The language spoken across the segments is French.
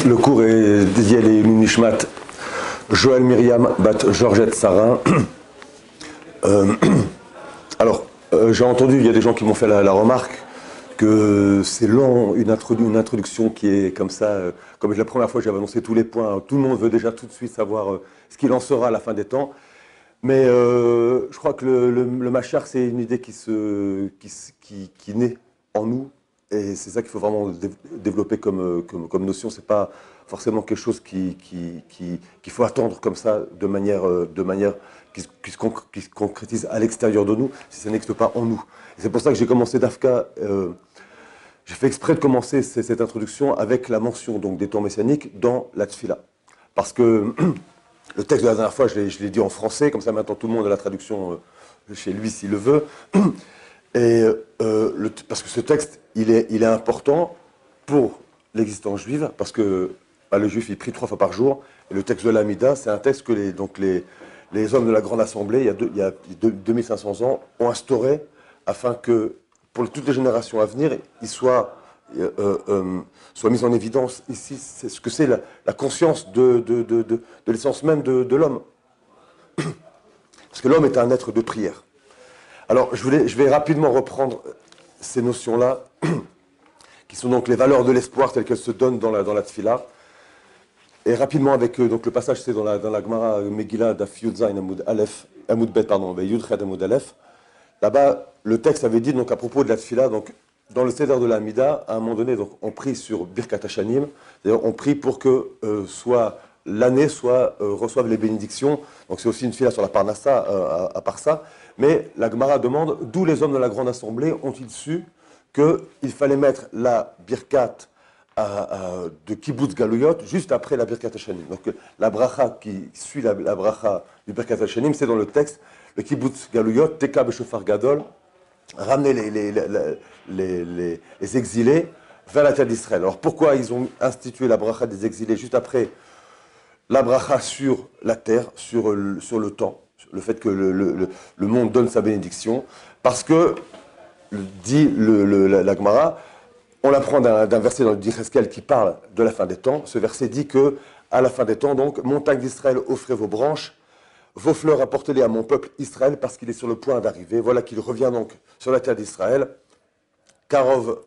Le cours est dédié à l'Nishmat Joël Myriam Bat Georgette Sarin. J'ai entendu, il y a des gens qui m'ont fait la remarque que c'est long, une introduction qui est comme ça. Comme la première fois, j'avais annoncé tous les points. Tout le monde veut déjà tout de suite savoir ce qu'il en sera à la fin des temps. Mais je crois que le Machar, c'est une idée qui naît en nous. Et c'est ça qu'il faut vraiment développer comme notion. C'est pas forcément quelque chose qu'il faut attendre comme ça de manière qui se concrétise à l'extérieur de nous, si ça n'existe pas en nous. Et c'est pour ça que j'ai commencé Dafka. J'ai fait exprès de commencer cette introduction avec la mention donc, des temps messianiques dans la Tfila. Parce que le texte de la dernière fois, je l'ai dit en français, comme ça maintenant tout le monde a la traduction chez lui s'il le veut. Et parce que ce texte, il est important pour l'existence juive, parce que le juif, il prie 3 fois par jour, et le texte de l'Amida, c'est un texte que les hommes de la Grande Assemblée, il y a 2500 ans, ont instauré afin que, pour toutes les générations à venir, il soit mis en évidence ici ce que c'est la conscience de l'essence même de l'homme. Parce que l'homme est un être de prière. Alors, je vais rapidement reprendre ces notions-là, qui sont donc les valeurs de l'espoir telles qu'elles se donnent dans la Tfila. Et rapidement avec donc le passage, c'est dans la Gemara Megillah Daf Yud Zayin Amud Bet, Yud Ched Amud Aleph. Là-bas, le texte avait dit donc à propos de la Tfila, donc dans le Seder de la Hamida, à un moment donné, donc on prie sur Birkat Hashanim, c'est-à-dire on prie pour que l'année reçoive les bénédictions. Donc c'est aussi une Tfila sur la Parnassa à part ça. Mais la Gemara demande d'où les hommes de la Grande Assemblée ont-ils su qu'il fallait mettre la Birkat de Kibbutz Galuyot juste après la Birkat Hashanim. Donc la bracha qui suit la bracha du Birkat Hashanim, c'est dans le texte, le Kibbutz Galuyot, Teka Beshofar Gadol, ramener les exilés vers la terre d'Israël. Alors pourquoi ils ont institué la bracha des exilés juste après la bracha sur la terre, sur le temps, le fait que le monde donne sa bénédiction? Parce que, dit la Gemara, on l'apprend d'un verset dans le Yecheskel qui parle de la fin des temps. Ce verset dit que, à la fin des temps, donc, montagne d'Israël, offrez vos branches, vos fleurs apportez-les à mon peuple Israël parce qu'il est sur le point d'arriver. Voilà qu'il revient donc sur la terre d'Israël. Karov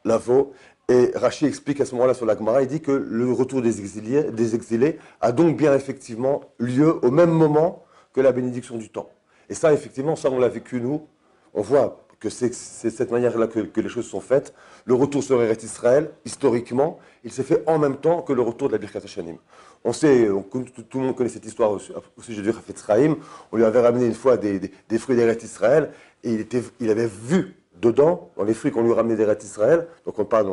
Lavo. Et Rashi explique à ce moment-là sur la Gemara, il dit que le retour des exilés a donc bien effectivement lieu au même moment que la bénédiction du temps. Et ça, effectivement, ça on l'a vécu nous. On voit que c'est cette manière-là que les choses sont faites. Le retour sur Eretz Israël, historiquement, il s'est fait en même temps que le retour de la Birkat Hashanim. On sait, tout le monde connaît cette histoire au sujet du Chafetz Chaim. On lui avait ramené une fois des fruits d'Eretz Israël et il avait vu dedans, dans les fruits qu'on lui ramenait d'Eretz Israël, donc on parle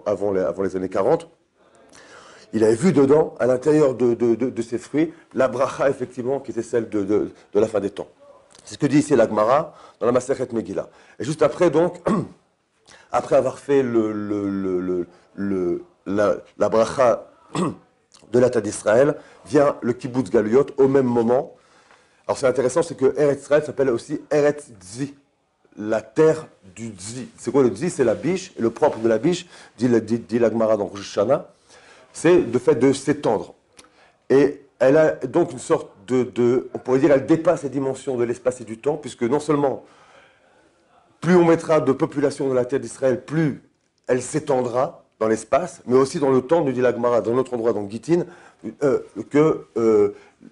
avant les années 40, il avait vu dedans, à l'intérieur de ces fruits, la bracha, effectivement, qui était celle de la fin des temps. C'est ce que dit ici la Gemara dans la Masechet Megillah. Et juste après, donc, après avoir fait la bracha de la terre d'Israël, vient le Kibbutz Galuyot au même moment. Alors c'est intéressant, c'est que Eretz Israël s'appelle aussi Eretz Zi, la terre du Zi. C'est quoi le Zi? C'est la biche, et le propre de la biche, dit la Gemara dans Rosh Hashanah, c'est le fait de s'étendre. Et elle a donc une sorte on pourrait dire, elle dépasse les dimensions de l'espace et du temps, puisque non seulement, plus on mettra de population dans la terre d'Israël, plus elle s'étendra dans l'espace, mais aussi dans le temps, nous dit la Gemara, dans notre endroit, dans Gittin, que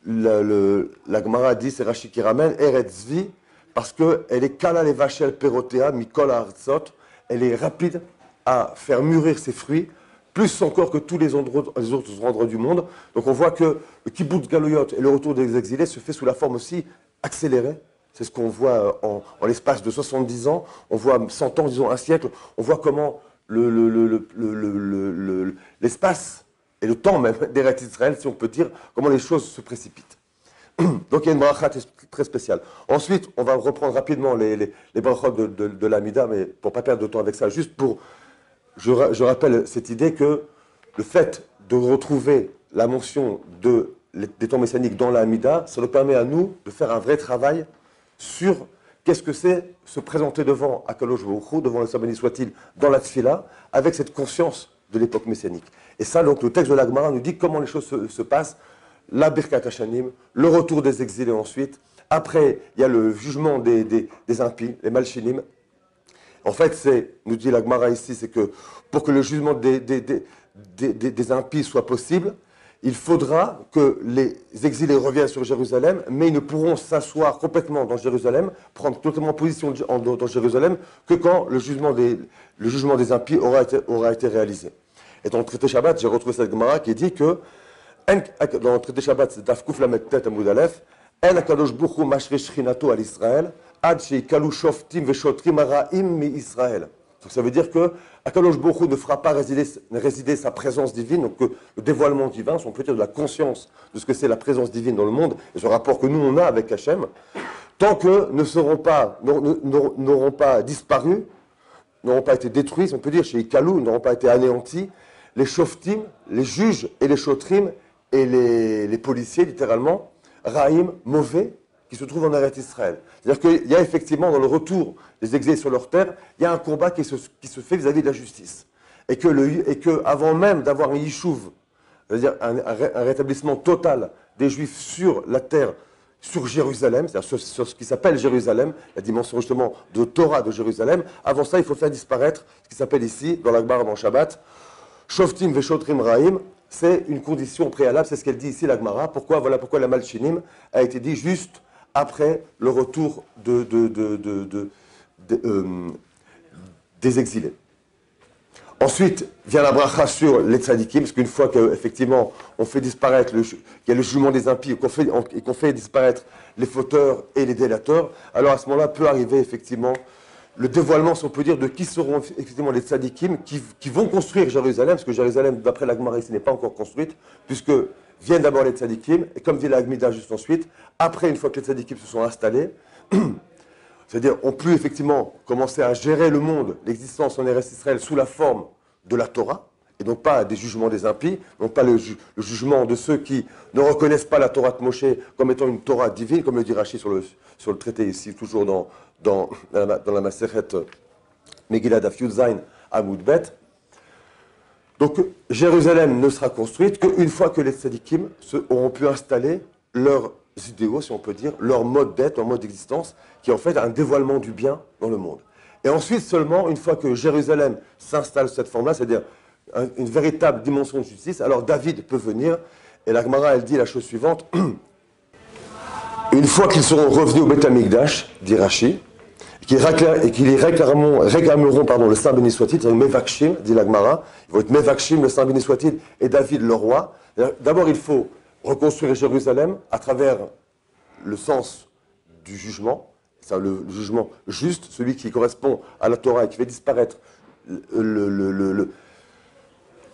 la Gemara dit, c'est Rashi qui ramène, Eretz Zi, parce qu'elle est Kala Levachel Perotea, Mikol Haaretzot, elle est rapide à faire mûrir ses fruits, plus encore que tous les autres endroits du monde. Donc on voit que le Kibbutz Galuyot et le retour des exilés se fait sous la forme aussi accélérée. C'est ce qu'on voit en l'espace de 70 ans. On voit 100 ans, disons un siècle. On voit comment l'espace et le temps même d'Eretz Israël, si on peut dire, comment les choses se précipitent. Donc il y a une bracha très spéciale. Ensuite, on va reprendre rapidement les brachot de l'Amida, mais pour ne pas perdre de temps avec ça, juste pour... Je rappelle cette idée que le fait de retrouver la mention des temps messianiques dans la Hamida, ça nous permet à nous de faire un vrai travail sur qu'est-ce que c'est se présenter devant Akadosh Baruch Hu, devant le Saint béni soit-il, dans la Tfila, avec cette conscience de l'époque messianique. Et ça, donc, le texte de la Gemara nous dit comment les choses se passent. La Birkat Hashanim, le retour des exilés ensuite. Après, il y a le jugement des impies, les Malchinim. En fait, nous dit la Gemara ici, c'est que pour que le jugement des impies soit possible, il faudra que les exilés reviennent sur Jérusalem, mais ils ne pourront s'asseoir complètement dans Jérusalem, prendre totalement position dans Jérusalem, que quand le jugement des impies aura été réalisé. Et dans le traité Shabbat, j'ai retrouvé cette Gemara qui dit que, dans le traité Shabbat, c'est Dafkouf Lamed Tet Amud Aleph, En Akadosh Baruch Hu Mashre Shechinato al Israël, Ad Sheikalu Shoftim Veshotrim Araim mi Israël. Donc ça veut dire que Akadosh Baruch Hu ne fera pas résider sa présence divine, donc le dévoilement divin, si on peut dire de la conscience de ce que c'est la présence divine dans le monde, et ce rapport que nous on a avec Hachem, tant que n'auront pas disparu, n'auront pas été détruits, si on peut dire, chez Ikalou, n'auront pas été anéantis, les shoftim, les juges et les shotrim, et les policiers, littéralement, Raïm, mauvais, qui se trouvent en Eretz Israël. C'est-à-dire qu'il y a effectivement, dans le retour des exilés sur leur terre, il y a un combat qui se fait vis-à-vis de la justice. Et que avant même d'avoir un yishuv, c'est-à-dire un rétablissement total des Juifs sur la terre, sur Jérusalem, c'est-à-dire sur ce qui s'appelle Jérusalem, la dimension justement de Torah de Jérusalem, avant ça, il faut faire disparaître ce qui s'appelle ici, dans l'Agbar, dans Shabbat, Shoftim Veshotrim Raïm. C'est une condition préalable, c'est ce qu'elle dit ici, la Gemara. Voilà pourquoi la Malchinim a été dit juste après le retour des exilés. Ensuite vient la bracha sur les tzadikim, parce qu'une fois qu'effectivement on fait disparaître, il y a le jugement des impies, et qu'on fait disparaître les fauteurs et les délateurs, alors à ce moment-là peut arriver effectivement le dévoilement, si on peut dire, de qui seront effectivement les tzadikim qui vont construire Jérusalem, parce que Jérusalem, d'après la Gemara ici, n'est pas encore construite, puisque viennent d'abord les tzadikim, et comme dit la Agmida juste ensuite, après, une fois que les tzadikim se sont installés, c'est-à-dire ont pu effectivement commencer à gérer le monde, l'existence en Eretz Israël sous la forme de la Torah, et donc pas des jugements des impies, donc pas le jugement de ceux qui ne reconnaissent pas la Torah de Moshe comme étant une Torah divine, comme le dit Rashi sur le traité ici, toujours dans la Masechet Megillah Daf Yud Zayin Amud Bet. Donc Jérusalem ne sera construite qu'une fois que les tzadikim auront pu installer leurs idéaux, si on peut dire, leur mode d'être, leur mode d'existence, qui est en fait un dévoilement du bien dans le monde. Et ensuite seulement, une fois que Jérusalem s'installe sous cette forme-là, c'est-à-dire une véritable dimension de justice, alors David peut venir, et la Gemara, elle dit la chose suivante, une fois qu'ils seront revenus au Beth Amikdash, dit Rashi, et qu'ils réclameront le Saint béni soit-il, c'est-à-dire Mevakshim, dit la Gemara, ils vont être Mevakshim, le Saint béni soit-il, et David le roi. D'abord, il faut reconstruire Jérusalem à travers le sens du jugement, c'est le jugement juste, celui qui correspond à la Torah et qui fait disparaître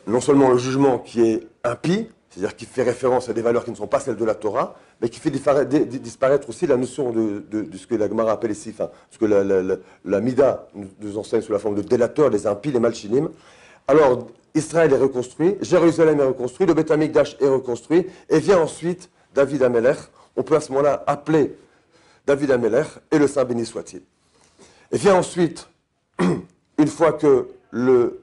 non seulement le jugement qui est impie, c'est-à-dire qui fait référence à des valeurs qui ne sont pas celles de la Torah, mais qui fait disparaître aussi la notion de ce que la Gemara appelle ici, enfin, ce que la Mida nous enseigne sous la forme de délateurs, les impies, les malchinim. Alors, Israël est reconstruit, Jérusalem est reconstruit, le Beth Amikdash est reconstruit, et vient ensuite David Amelech. On peut à ce moment-là appeler David Amelech et le Saint béni soit-il. Et vient ensuite, une fois que le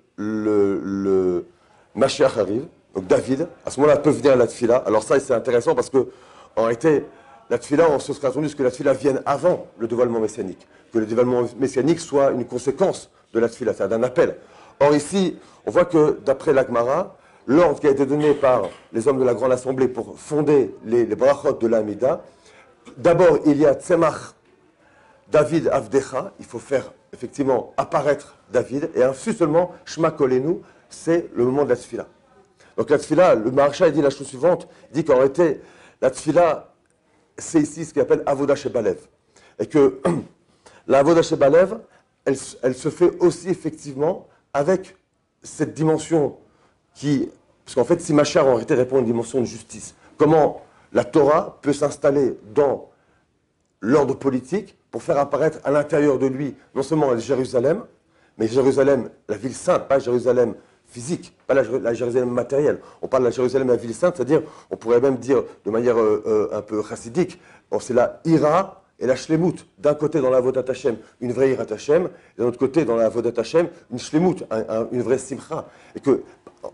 Mashiach arrive, donc David, à ce moment-là, peut venir à la Tfila. Alors ça, c'est intéressant parce que, en réalité, la Tfila, on se serait attendu à ce que la Tfila vienne avant le dévoilement messianique, que le dévoilement messianique soit une conséquence de la Tfila, c'est-à-dire d'un appel. Or ici, on voit que, d'après la Gemara, l'ordre qui a été donné par les hommes de la Grande Assemblée pour fonder les brachot de l'Amida, d'abord, il y a Tzemach David Avdecha, il faut faire effectivement apparaître David, et ensuite seulement Shema Kolenu, c'est le moment de la Tfila. Donc la Tfila, le Maharsha dit la chose suivante, il dit qu'en réalité, la Tfila, c'est ici ce qu'il appelle Avoda Shebalev. Et que la Avoda Shebalev, elle se fait aussi effectivement avec cette dimension parce qu'en fait, si Machar en réalité répond à une dimension de justice, comment la Torah peut s'installer dans l'ordre politique pour faire apparaître à l'intérieur de lui non seulement Jérusalem, mais Jérusalem, la ville sainte, pas Jérusalem physique, pas la Jérusalem matérielle. On parle de la Jérusalem, la ville sainte, c'est-à-dire, on pourrait même dire de manière un peu chassidique, c'est la Ira et la Shlemut. D'un côté, dans la Avodat Hashem, une vraie Irat Hashem, et de l'autre côté, dans la Avodat Hashem, une Shlemut, une vraie Simcha. Et que,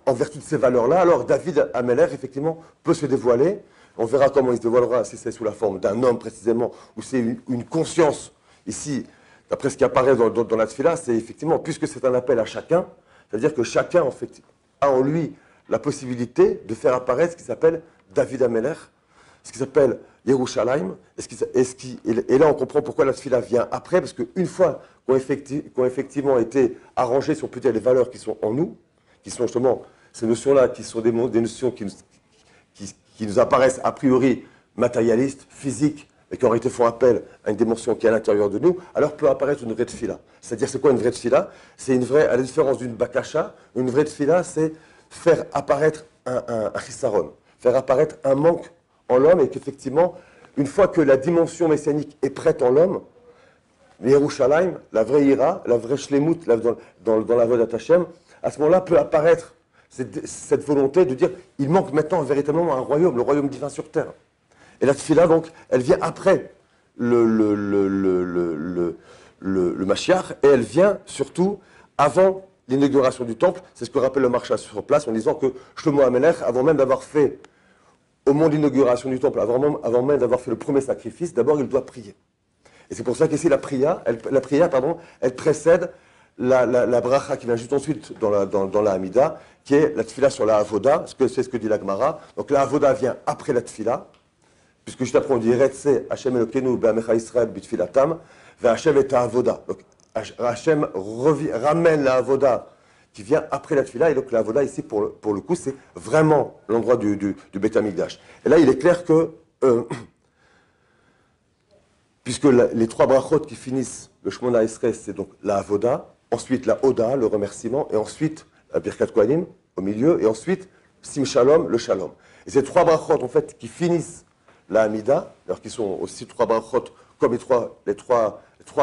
en vertu de ces valeurs-là, alors David Ameller, effectivement, peut se dévoiler. On verra comment il se dévoilera, si c'est sous la forme d'un homme précisément, ou c'est une conscience. Ici, d'après ce qui apparaît dans la tfila, c'est effectivement, puisque c'est un appel à chacun, c'est-à-dire que chacun en fait, a en lui la possibilité de faire apparaître ce qui s'appelle David Ameller, ce qui s'appelle Yerushalayim, et là on comprend pourquoi la tfila vient après, parce qu'une fois qu'ont effectivement été arrangées, si on peut dire, les valeurs qui sont en nous, qui sont justement ces notions-là, qui sont des notions qui nous apparaissent a priori matérialistes, physiques, mais qui en réalité font appel à une dimension qui est à l'intérieur de nous, alors peut apparaître une vraie tfila. C'est-à-dire, c'est quoi une vraie tfila? C'est une vraie, à la différence d'une bakasha, une vraie tfila, c'est faire apparaître un chisaron, faire apparaître un manque en l'homme, et qu'effectivement, une fois que la dimension messianique est prête en l'homme, l'Yerushalayim, la vraie ira, la vraie shlemut dans la voie d'Hachem, à ce moment-là peut apparaître cette volonté de dire il manque maintenant véritablement un royaume, le royaume divin sur terre. Et la tfila, donc, elle vient après le Mashiach, et elle vient surtout avant l'inauguration du temple. C'est ce que rappelle le Maharsha sur place en disant que Shlomo HaMelech, avant même d'avoir fait, au moment de l'inauguration du temple, avant même d'avoir fait le premier sacrifice, d'abord il doit prier. Et c'est pour ça qu'ici la prière, elle précède la bracha qui vient juste ensuite dans la Hamida, qui est la tfila sur la avoda, c'est ce que dit la Gemara. Donc la avoda vient après la tfila, puisque juste après on dit Retse Hashem Elokeinu be'amecha Israël bitfilatam, ve'Hashem et avoda. Donc Hashem ramène la avoda qui vient après la tfila, et donc la avoda ici pour le coup c'est vraiment l'endroit du Beit Hamikdash. Et là il est clair que puisque les trois brachot qui finissent le Shemona Esrei, c'est donc la avoda, ensuite la oda, le remerciement, et ensuite la birkat kohanim au milieu, et ensuite sim shalom, le shalom. Et ces trois brachot en fait qui finissent la Hamida, alors qui sont aussi trois brachot comme les trois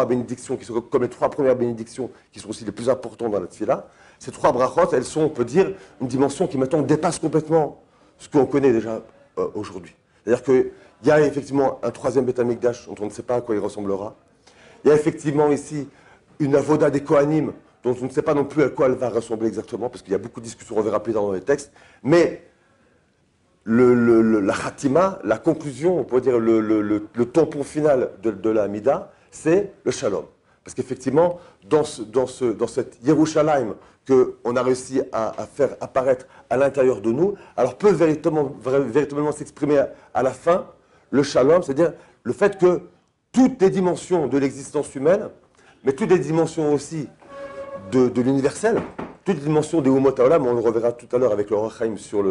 bénédictions, qui sont comme les trois premières bénédictions, qui sont aussi les plus importantes dans la tfila. Ces trois brachot, elles sont, on peut dire, une dimension qui maintenant dépasse complètement ce qu'on connaît déjà aujourd'hui. C'est-à-dire qu'il y a effectivement un troisième Beit Hamikdash dont on ne sait pas à quoi il ressemblera. Il y a effectivement ici une avoda des Kohanim dont on ne sait pas non plus à quoi elle va ressembler exactement, parce qu'il y a beaucoup de discussions, on verra plus tard dans les textes. Mais la khatima, la conclusion, on pourrait dire le tampon final de la Hamida, c'est le shalom. Parce qu'effectivement, dans cette Yerushalayim qu'on a réussi à faire apparaître à l'intérieur de nous, alors peut véritablement s'exprimer à la fin le shalom, c'est-à-dire le fait que toutes les dimensions de l'existence humaine, mais toutes les dimensions aussi de l'universel, toutes les dimensions des Umot Haolam, on le reverra tout à l'heure avec le Or HaChaim sur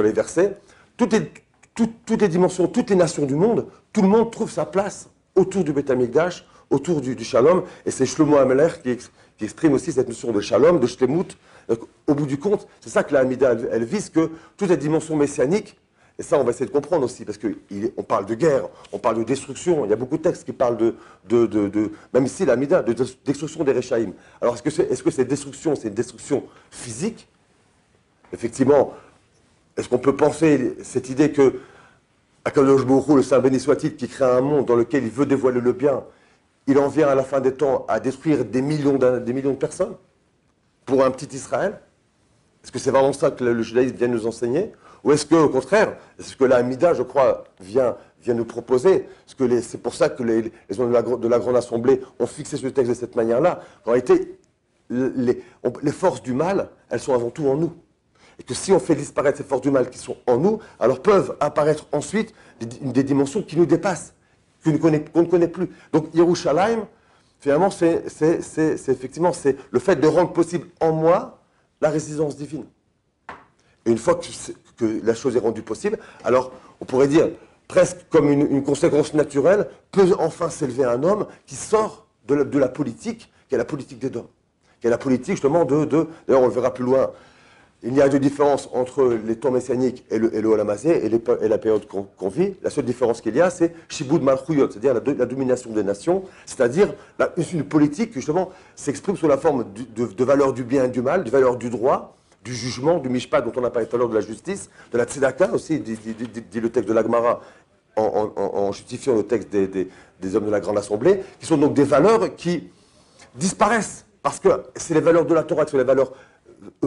les versets, toutes les dimensions, toutes les nations du monde, tout le monde trouve sa place autour du Beit Hamikdash, autour du Shalom, et c'est Shlomo HaMelech qui exprime aussi cette notion de Shalom, de Shlemut. Au bout du compte, c'est ça que la Hamida, elle vise, que toutes les dimensions messianiques, et ça on va essayer de comprendre aussi, parce qu'on parle de guerre, on parle de destruction, il y a beaucoup de textes qui parlent même ici la Hamida, de destruction des Rechaïm. Alors est-ce que cette destruction, c'est une destruction physique? Effectivement, est-ce qu'on peut penser cette idée que Akadosh Baruch Hu, le Saint béni soit-il, qui crée un monde dans lequel il veut dévoiler le bien, il en vient à la fin des temps à détruire des millions de personnes pour un petit Israël? Est-ce que c'est vraiment ça que le judaïsme vient nous enseigner? Ou est-ce qu'au contraire, est-ce que la Hamida, je crois, vient nous proposer, c'est pour ça que les hommes de la Grande Assemblée ont fixé ce texte de cette manière-là, en réalité, les forces du mal, elles sont avant tout en nous. Et que si on fait disparaître ces forces du mal qui sont en nous, alors peuvent apparaître ensuite des dimensions qui nous dépassent, qu'on ne connaît plus. Donc Yerushalayim, finalement, c'est effectivement le fait de rendre possible en moi la résidence divine. Et une fois que la chose est rendue possible, alors on pourrait dire, presque comme une conséquence naturelle, peut enfin s'élever un homme qui sort de la politique, qui est la politique des dômes, qui est la politique justement d'ailleurs on le verra plus loin. Il y a deux différences entre les temps messianiques et le Olam Hazé et la période qu'on vit. La seule différence qu'il y a, c'est Shibud Malchuyot, c'est-à-dire la domination des nations, c'est-à-dire une politique qui justement s'exprime sous la forme de valeurs du bien et du mal, de valeurs du droit, du jugement, du mishpat dont on a parlé tout à l'heure, de la justice, de la tzedaka aussi, dit le texte de la Gemara en justifiant le texte des hommes de la Grande Assemblée, qui sont donc des valeurs qui disparaissent, parce que c'est les valeurs de la Torah, c'est les valeurs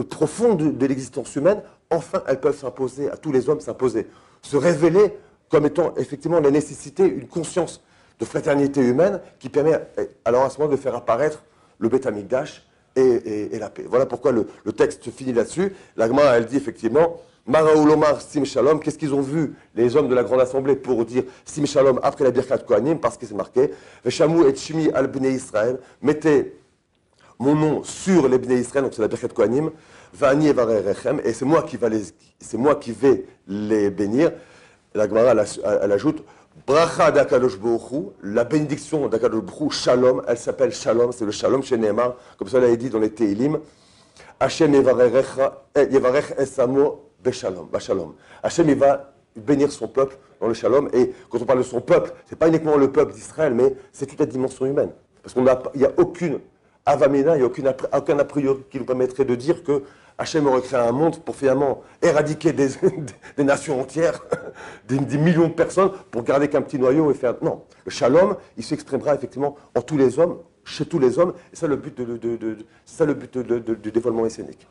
profondes de l'existence humaine, enfin, elles peuvent s'imposer, à tous les hommes s'imposer. Se révéler comme étant effectivement la nécessité, une conscience de fraternité humaine qui permet alors à ce moment de faire apparaître le Beth Amikdash et la paix. Voilà pourquoi le texte se finit là-dessus. La Gemara, elle dit effectivement, Maraoulomar Sim Shalom, qu'est-ce qu'ils ont vu, les hommes de la Grande Assemblée, pour dire Sim Shalom après la Birkat Kohanim, parce que c'est marqué, Veshamou et Shimi al Bnei Israël, mettez mon nom sur les Bnei Israël, donc c'est la Birkat Kohanim, Vani Evarerechem, et c'est moi qui vais les bénir. La Gemara, elle ajoute, Bracha d'Akadosh Baruch Hu, la bénédiction d'Akadosh Baruch Hu, Shalom, elle s'appelle Shalom, c'est le Shalom chez Nehemar, comme ça l'a dit dans les Teilim. Hachem Yevarech Esamo Beshalom, Bashalom. Hachem, il va bénir son peuple dans le Shalom, et quand on parle de son peuple, c'est pas uniquement le peuple d'Israël, mais c'est toute la dimension humaine. Parce qu'il n'y a aucune avamina, il n'y a aucun a priori qui nous permettrait de dire que Hachem aurait créé un monde pour finalement éradiquer des nations entières, des millions de personnes, pour garder qu'un petit noyau et faire... Non, le shalom, il s'exprimera effectivement en tous les hommes, chez tous les hommes, et c'est ça le but du dévoilement messianique.